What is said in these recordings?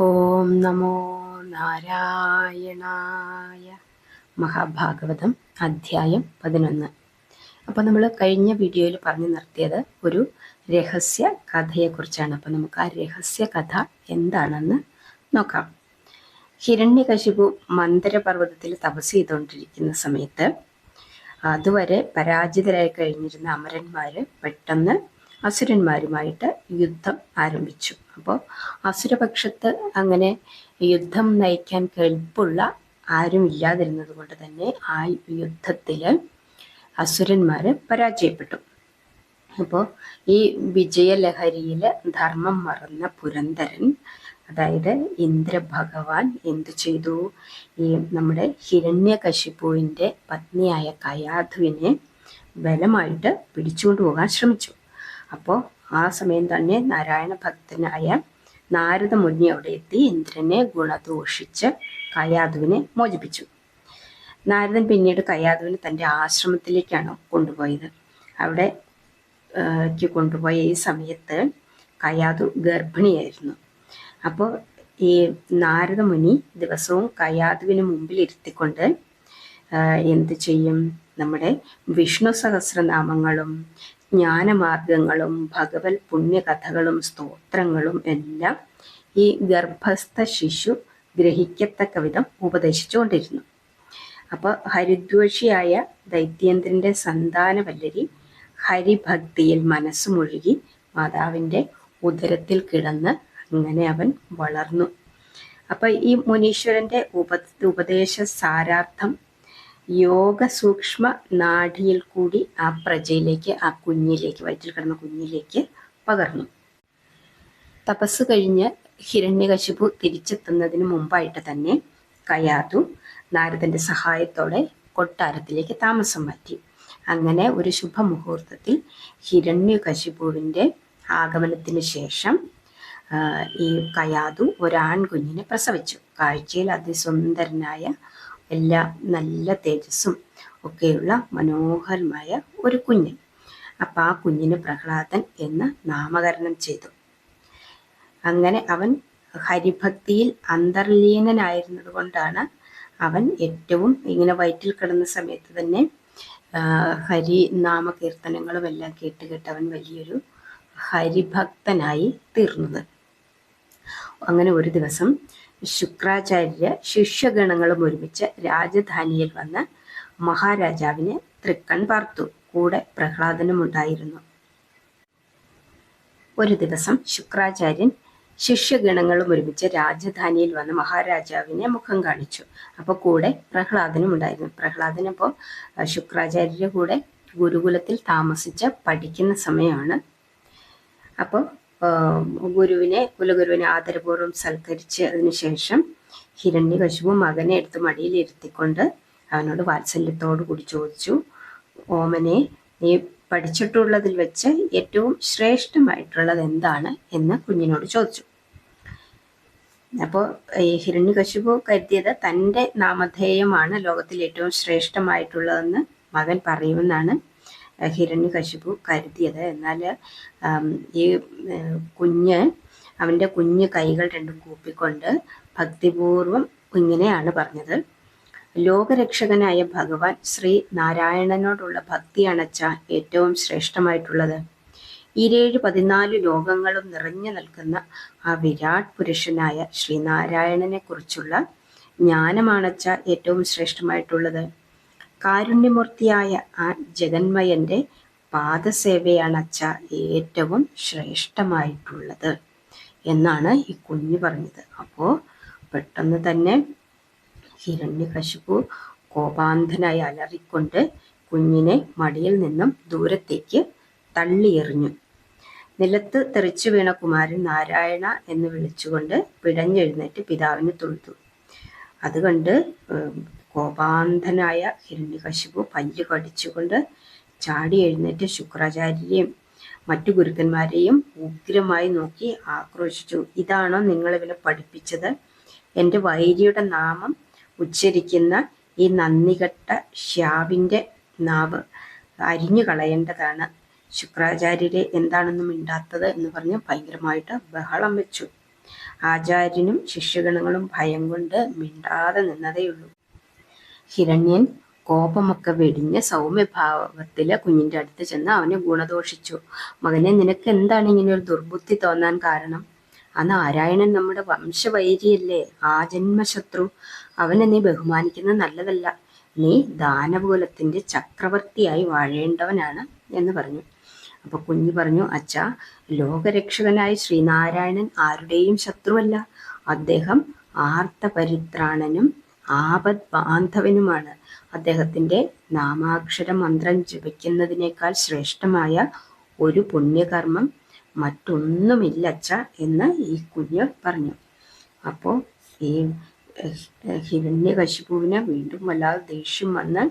ഓം നമോ നാരായണായ. മഹാഭാഗവതം അധ്യായം 11. അപ്പോൾ നമ്മൾ കഴിഞ്ഞ വീഡിയോയിൽ പറഞ്ഞു നിർത്തിയത് ഒരു രഹസ്യ കഥയെക്കുറിച്ചാണ്. അപ്പോൾ നമുക്ക് ആ രഹസ്യ കഥ എന്താണെന്ന് നോക്കാം. ഹിരണ്യകശിപു മന്ദരപർവ്വതത്തിൽ തപസ് ചെയ്തുകൊണ്ടിരിക്കുന്ന സമയത്ത് അതുവരെ പരാജിതരായി കഴിഞ്ഞിരുന്ന അമരന്മാർ പെട്ടെന്ന് അസുരന്മാരുമായിട്ട് യുദ്ധം ആരംഭിച്ചു. അപ്പോൾ അസുരപക്ഷത്ത് അങ്ങനെ യുദ്ധം നയിക്കാൻ കെൽപ്പുള്ള ആരും ഇല്ലാതിരുന്നത് കൊണ്ട് തന്നെ ആ യുദ്ധത്തിൽ അസുരന്മാർ പരാജയപ്പെട്ടു. അപ്പോൾ ഈ വിജയലഹരിയിൽ ധർമ്മം മറന്ന പുരന്ദരൻ, അതായത് ഇന്ദ്രഭഗവാൻ എന്തു ചെയ്തു? ഈ നമ്മുടെ ഹിരണ്യകശിപുവിൻ്റെ പത്നിയായ കയാധുവിനെ ബലമായിട്ട് പിടിച്ചുകൊണ്ട് പോകാൻ ശ്രമിച്ചു. അപ്പോൾ ആ സമയം തന്നെ നാരായണ ഭക്തനായ നാരദ മുനി അവിടെ എത്തി ഇന്ദ്രനെ ഗുണദോഷിച്ച് കയാധുവിനെ മോചിപ്പിച്ചു. നാരദൻ പിന്നീട് കയാധുവിനെ തൻ്റെ ആശ്രമത്തിലേക്കാണ് കൊണ്ടുപോയത്. അവിടെ കൊണ്ടുപോയ ഈ സമയത്ത് കയാധു ഗർഭിണിയായിരുന്നു. അപ്പോൾ ഈ നാരദ മുനി ദിവസവും കയാധുവിന് മുമ്പിൽ ഇരുത്തിക്കൊണ്ട് എന്ത് ചെയ്യും? നമ്മുടെ വിഷ്ണു സഹസ്രനാമങ്ങളും ജ്ഞാനമാർഗങ്ങളും ഭഗവത് പുണ്യകഥകളും സ്തോത്രങ്ങളും എല്ലാം ഈ ഗർഭസ്ഥ ശിശു ഗ്രഹിക്കത്തക്ക വിധം ഉപദേശിച്ചുകൊണ്ടിരുന്നു. അപ്പോൾ ഹരിദ്വേഷിയായ ദൈത്യേന്ദ്രൻ്റെ സന്താനവല്ലരി ഹരിഭക്തിയിൽ മനസ്സ് മുഴുകി മാതാവിൻ്റെ ഉദരത്തിൽ കിടന്ന് അങ്ങനെ അവൻ വളർന്നു. അപ്പം ഈ മുനീശ്വരൻ്റെ ഉപദേശ സാരാർത്ഥം യോഗ സൂക്ഷ്മ നാഡിയിൽ കൂടി ആ പ്രജയിലേക്ക്, ആ കുഞ്ഞിലേക്ക്, വയറ്റിൽ കിടന്ന കുഞ്ഞിലേക്ക് പകർന്നു. തപസ് കഴിഞ്ഞ് ഹിരണ്യകശിപു തിരിച്ചെത്തുന്നതിന് മുമ്പായിട്ട് തന്നെ കയാധു നാരദന്റെ സഹായത്തോടെ കൊട്ടാരത്തിലേക്ക് താമസം മാറ്റി. അങ്ങനെ ഒരു ശുഭമുഹൂർത്തത്തിൽ ഹിരണ്യകശിപുവിൻ്റെ ആഗമനത്തിന് ശേഷം ഈ കയാധു ഒരാൺകുഞ്ഞിനെ പ്രസവിച്ചു. കാഴ്ചയിൽ അതിസുന്ദരനായ, എല്ലാ നല്ല തേജസ്സും ഒക്കെയുള്ള മനോഹരമായ ഒരു കുഞ്ഞ്. അപ്പം ആ കുഞ്ഞിന് പ്രഹ്ലാദൻ എന്ന് നാമകരണം ചെയ്തു. അങ്ങനെ അവൻ ഹരിഭക്തിയിൽ അന്തർലീനനായിരുന്നത് കൊണ്ടാണ് അവൻ ഏറ്റവും ഇങ്ങനെ വയറ്റിൽ കിടന്ന സമയത്ത് തന്നെ ഹരിനാമ കീർത്തനങ്ങളും എല്ലാം കേട്ട് അവൻ വലിയൊരു ഹരിഭക്തനായി തീർന്നത്. അങ്ങനെ ഒരു ദിവസം ശുക്രാചാര്യ ശിഷ്യഗണങ്ങളും ഒരുമിച്ച് രാജധാനിയിൽ വന്ന് മഹാരാജാവിനെ തൃക്കൺ പാർത്തു. കൂടെ പ്രഹ്ലാദനും ഉണ്ടായിരുന്നു. ഒരു ദിവസം ശുക്രാചാര്യൻ ശിഷ്യഗണങ്ങളും ഒരുമിച്ച് രാജധാനിയിൽ വന്ന് മഹാരാജാവിനെ മുഖം കാണിച്ചു. അപ്പോൾ കൂടെ പ്രഹ്ലാദനും ഉണ്ടായിരുന്നു. പ്രഹ്ലാദൻ അപ്പോൾ ശുക്രാചാര്യരുടെ കൂടെ ഗുരുകുലത്തിൽ താമസിച്ച് പഠിക്കുന്ന സമയമാണ്. അപ്പോൾ കുലഗുരുവിനെ ആദരപൂർവ്വം സൽക്കരിച്ച് അതിനുശേഷം ഹിരണ്യകശിപു മകനെ എടുത്ത് മടിയിലിരുത്തിക്കൊണ്ട് അവനോട് വാത്സല്യത്തോടു കൂടി ചോദിച്ചു, ഓമനെ, നീ പഠിച്ചിട്ടുള്ളതിൽ വെച്ച് ഏറ്റവും ശ്രേഷ്ഠമായിട്ടുള്ളത് എന്താണ് എന്ന് കുഞ്ഞിനോട് ചോദിച്ചു. അപ്പോൾ ഈ ഹിരണ്യകശിപു കരുതിയത് തൻ്റെ നാമധേയമാണ് ലോകത്തിൽ ഏറ്റവും ശ്രേഷ്ഠമായിട്ടുള്ളതെന്ന് മകൻ പറയുമെന്നാണ് ഹിരണ്യകശിപു കരുതിയത്. എന്നാൽ ഈ അവൻ്റെ കുഞ്ഞ് കൈകൾ രണ്ടും കൂപ്പിക്കൊണ്ട് ഭക്തിപൂർവം ഇങ്ങനെയാണ് പറഞ്ഞത്, ലോകരക്ഷകനായ ഭഗവാൻ ശ്രീ നാരായണനോടുള്ള ഭക്തി അണച്ച ഏറ്റവും ശ്രേഷ്ഠമായിട്ടുള്ളത് 14 ലോകങ്ങളും നിറഞ്ഞു നിൽക്കുന്ന ആ വിരാട് പുരുഷനായ ശ്രീനാരായണനെ കുറിച്ചുള്ള ജ്ഞാനമാണച്ച ഏറ്റവും ശ്രേഷ്ഠമായിട്ടുള്ളത്, കാരുണ്യമൂർത്തിയായ ആ ജഗന്മയന്റെ പാദസേവയാണച്ച ഏറ്റവും ശ്രേഷ്ഠമായിട്ടുള്ളത് എന്നാണ് ഈ കുഞ്ഞ് പറഞ്ഞത്. അപ്പോൾ പെട്ടെന്ന് തന്നെ ഹിരണ്യകശിപു കോപാന്ധനായി അലറിക്കൊണ്ട് കുഞ്ഞിനെ മടിയിൽ നിന്നും ദൂരത്തേക്ക് തള്ളിയെറിഞ്ഞു. നിലത്ത് തെറിച്ചു വീണ കുമാരൻ നാരായണ എന്ന് വിളിച്ചുകൊണ്ട് പിടഞ്ഞെഴുന്നേറ്റ് പിതാവിന് തൊഴുതു. അതുകണ്ട് കോപാന്ധനായ ഹിരണ്യകശിപു പല്ല് കടിച്ചുകൊണ്ട് ചാടി എഴുന്നേറ്റ് ശുക്രാചാര്യരെയും മറ്റു ഗുരുക്കന്മാരെയും ഉഗ്രമായി നോക്കി ആക്രോശിച്ചു. ഇതാണോ നിങ്ങൾ ഇവനെ പഠിപ്പിച്ചത്? എൻ്റെ വൈരിയുടെ നാമം ഉച്ചരിക്കുന്ന ഈ നന്ദികെട്ട ശ്യാവിൻ്റെ നാവ് അരിഞ്ഞു കളയേണ്ടതാണ്. ശുക്രാചാര്യരെ എന്താണെന്നും മിണ്ടാത്തത് എന്ന് പറഞ്ഞ് ഭയങ്കരമായിട്ട് ബഹളം വെച്ചു. ആചാര്യനും ശിഷ്യഗണങ്ങളും ഭയം കൊണ്ട് മിണ്ടാതെ നിന്നതേയുള്ളൂ. ഹിരണ്യൻ കോപമൊക്കെ വെടിഞ്ഞ് സൗമ്യഭാവത്തില് കുഞ്ഞിന്റെ അടുത്ത് ചെന്ന് അവനെ ഗുണദോഷിച്ചു. മകനെ, നിനക്ക് എന്താണ് ഇങ്ങനെ ഒരു ദുർബുദ്ധി തോന്നാൻ കാരണം? ആ നാരായണൻ നമ്മുടെ വംശവൈരിയല്ലേ, ആജന്മശത്രു. അവനെ നീ ബഹുമാനിക്കുന്നത് നല്ലതല്ല. നീ ദാനവകുലത്തിന്റെ ചക്രവർത്തിയായി വാഴേണ്ടവനാണ് എന്ന് പറഞ്ഞു. അപ്പൊ കുഞ്ഞ് പറഞ്ഞു, അച്ഛാ, ലോകരക്ഷകനായ ശ്രീനാരായണൻ ആരുടെയും ശത്രുവല്ല. അദ്ദേഹം ആർത്തപരിത്രാണനും ആപത് ബാന്ധവനുമാണ്. അദ്ദേഹത്തിന്റെ നാമാക്ഷര മന്ത്രം ജപിക്കുന്നതിനേക്കാൾ ശ്രേഷ്ഠമായ ഒരു പുണ്യകർമ്മം മറ്റൊന്നുമില്ല അച്ഛ എന്ന് ഈ കുഞ്ഞ് പറഞ്ഞു. അപ്പോൾ ഈ ഹിരണ്യകശിപുവിന് വീണ്ടും വല്ലാതെ ദേഷ്യം വന്ന്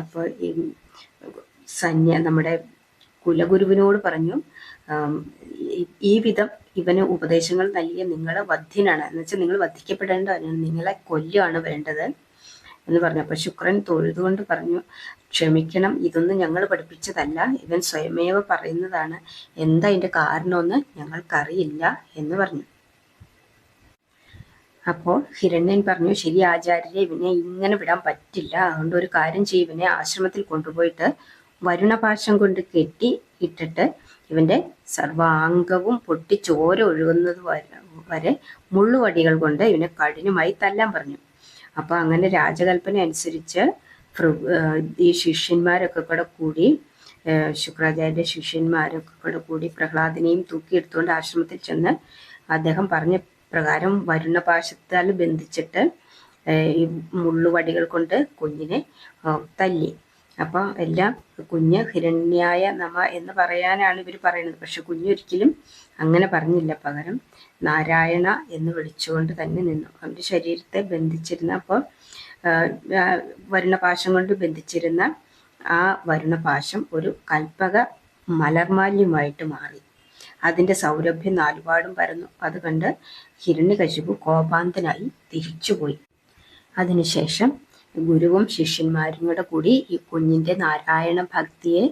അപ്പോൾ നമ്മുടെ കുലഗുരുവിനോട് പറഞ്ഞു, ഈ വിധം ഇവന് ഉപദേശങ്ങൾ നൽകിയ നിങ്ങൾ വധ്യനാണ്, എന്ന് വെച്ചാൽ നിങ്ങൾ വധിക്കപ്പെടേണ്ടവനാണ്, നിങ്ങളെ കൊല്ലുകയാണ് വേണ്ടത് എന്ന് പറഞ്ഞു. അപ്പൊ ശുക്രൻ തൊഴുതുകൊണ്ട് പറഞ്ഞു, ക്ഷമിക്കണം, ഇതൊന്നും ഞങ്ങൾ പഠിപ്പിച്ചതല്ല, ഇവൻ സ്വയമേവ പറയുന്നതാണ്. എന്താ ഇതിന്റെ കാരണമെന്ന് ഞങ്ങൾക്കറിയില്ല എന്ന് പറഞ്ഞു. അപ്പോൾ ഹിരണ്യൻ പറഞ്ഞു, ശരി ആചാര്യരെ, ഇവനെ ഇങ്ങനെ വിടാൻ പറ്റില്ല. അതുകൊണ്ട് ഒരു കാര്യം ചെയ്യും, ഇവനെ ആശ്രമത്തിൽ കൊണ്ടുപോയിട്ട് വരുണപാശം കൊണ്ട് കെട്ടി ഇട്ടിട്ട് ഇവന്റെ സർവാംഗവും പൊട്ടി ചോര ഒഴുകുന്നത് വരെ മുള്ളുവടികൾ കൊണ്ട് ഇവനെ കഠിനമായി തല്ലാൻ പറഞ്ഞു. അപ്പൊ അങ്ങനെ രാജകൽപ്പന അനുസരിച്ച് ഈ ശിഷ്യന്മാരൊക്കെ കൂടെ കൂടി, ശുക്രാചാര്യന്റെ ശിഷ്യന്മാരൊക്കെ കൂടെ കൂടി പ്രഹ്ലാദനെയും തൂക്കിയെടുത്തുകൊണ്ട് ആശ്രമത്തിൽ ചെന്ന് അദ്ദേഹം പറഞ്ഞ പ്രകാരം വരുണപാശത്താൽ ബന്ധിച്ചിട്ട് ഈ മുള്ളുവടികൾ കൊണ്ട് കുഞ്ഞിനെ തല്ലി. അപ്പൊ എല്ലാം കുഞ്ഞ് ഹിരണ്യായ നമ എന്ന് പറയാനാണ് ഇവർ പറയുന്നത്. പക്ഷെ കുഞ്ഞൊരിക്കലും അങ്ങനെ പറഞ്ഞില്ല. പകരം നാരായണ എന്ന് വിളിച്ചുകൊണ്ട് തന്നെ നിന്നു. അവന്റെ ശരീരത്തെ ബന്ധിച്ചിരുന്ന, അപ്പോൾ വരുണപാശം കൊണ്ട് ബന്ധിച്ചിരുന്ന ആ വരുണപാശം ഒരു കൽപ്പക മലർമാല്യമായിട്ട് മാറി. അതിന്റെ സൗരഭ്യം നാലുപാടും പരന്നു. അത് കണ്ട് ഹിരണ്യകശിപു കോപാന്തനായി തിരിച്ചുപോയി. അതിനുശേഷം ഗുരുവും ശിഷ്യന്മാരും കൂടെ കൂടി ഈ കുഞ്ഞിന്റെ നാരായണ ഭക്തിയെ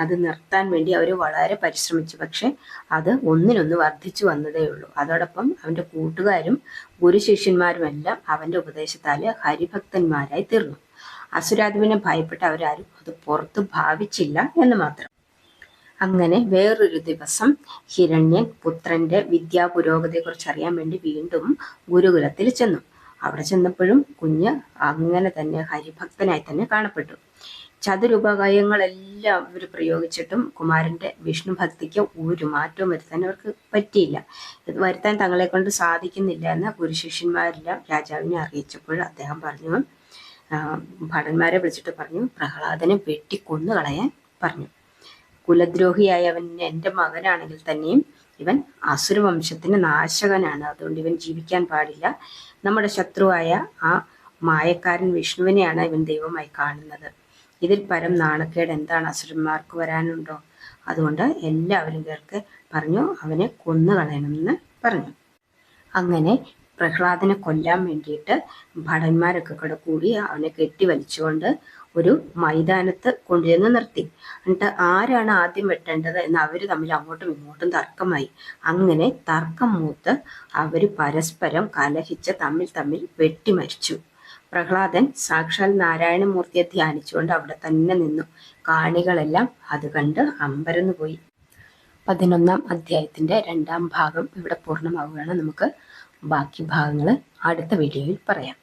അത് നിർത്താൻ വേണ്ടി അവർ വളരെ പരിശ്രമിച്ചു. പക്ഷെ അത് ഒന്നിനൊന്ന് വർദ്ധിച്ചു വന്നതേ ഉള്ളൂ. അതോടൊപ്പം അവന്റെ കൂട്ടുകാരും ഗുരു ശിഷ്യന്മാരുമെല്ലാം അവന്റെ ഉപദേശത്താല് ഹരിഭക്തന്മാരായി തീർന്നു. അസുരാധിപനെ ഭയപ്പെട്ട അവരാരും അത് പുറത്തു ഭാവിച്ചില്ല എന്ന് മാത്രം. അങ്ങനെ വേറൊരു ദിവസം ഹിരണ്യൻ പുത്രന്റെ വിദ്യാപുരോഗതിയെക്കുറിച്ച് അറിയാൻ വേണ്ടി വീണ്ടും ഗുരുകുലത്തിൽ ചെന്നു. അവിടെ ചെന്നപ്പോഴും കുഞ്ഞ് അങ്ങനെ തന്നെ ഹരിഭക്തനായി തന്നെ കാണപ്പെട്ടു. ചതുരുപകയങ്ങളെല്ലാം അവർ പ്രയോഗിച്ചിട്ടും കുമാരന്റെ വിഷ്ണു ഭക്തിക്ക് ഒരു മാറ്റവും വരുത്താൻ അവർക്ക് പറ്റിയില്ല. ഇത് വരുത്താൻ തങ്ങളെ കൊണ്ട് സാധിക്കുന്നില്ല എന്ന് ഗുരുശിഷ്യന്മാരെല്ലാം രാജാവിനെ അറിയിച്ചപ്പോൾ അദ്ദേഹം പറഞ്ഞു, ഭടന്മാരെ വിളിച്ചിട്ട് പറഞ്ഞു, പ്രഹ്ലാദനെ വെട്ടിക്കൊന്നു കളയാൻ പറഞ്ഞു. കുലദ്രോഹിയായ അവൻ എൻ്റെ മകനാണെങ്കിൽ തന്നെയും ഇവൻ അസുരവംശത്തിന് നാശകനാണ്. അതുകൊണ്ട് ഇവൻ ജീവിക്കാൻ പാടില്ല. നമ്മുടെ ശത്രുവായ ആ മായക്കാരൻ വിഷ്ണുവിനെയാണ് ഇവൻ ദൈവമായി കാണുന്നത്. ഇതിൽ പരം നാണക്കേട് എന്താണ് അസുരന്മാർക്ക് വരാനുണ്ടോ? അതുകൊണ്ട് എല്ലാവരും പേർക്ക് പറഞ്ഞു അവനെ കൊന്നുകളയണമെന്ന് പറഞ്ഞു. അങ്ങനെ പ്രഹ്ലാദനെ കൊല്ലാൻ വേണ്ടിയിട്ട് ഭടന്മാരൊക്കെ കൂടെ കൂടി അവനെ കെട്ടിവലിച്ചുകൊണ്ട് ഒരു മൈതാനത്ത് കൊണ്ടുചെന്ന് നിർത്തി. എന്നിട്ട് ആരാണ് ആദ്യം വെട്ടേണ്ടത് എന്ന് അവർ തമ്മിൽ അങ്ങോട്ടും ഇങ്ങോട്ടും തർക്കമായി. അങ്ങനെ തർക്കം മൂത്ത് അവർ പരസ്പരം കലഹിച്ച് തമ്മിൽ വെട്ടിമരിച്ചു. പ്രഹ്ലാദൻ സാക്ഷാൽ നാരായണമൂർത്തിയെ ധ്യാനിച്ചുകൊണ്ട് അവിടെ തന്നെ നിന്നു. കാണികളെല്ലാം അത് കണ്ട് അമ്പരന്നു പോയി. 11-ാം അധ്യായത്തിന്റെ 2-ാം ഭാഗം ഇവിടെ പൂർണ്ണമാവുകയാണ്. നമുക്ക് ബാക്കി ഭാഗങ്ങൾ അടുത്ത വീഡിയോയിൽ പറയാം.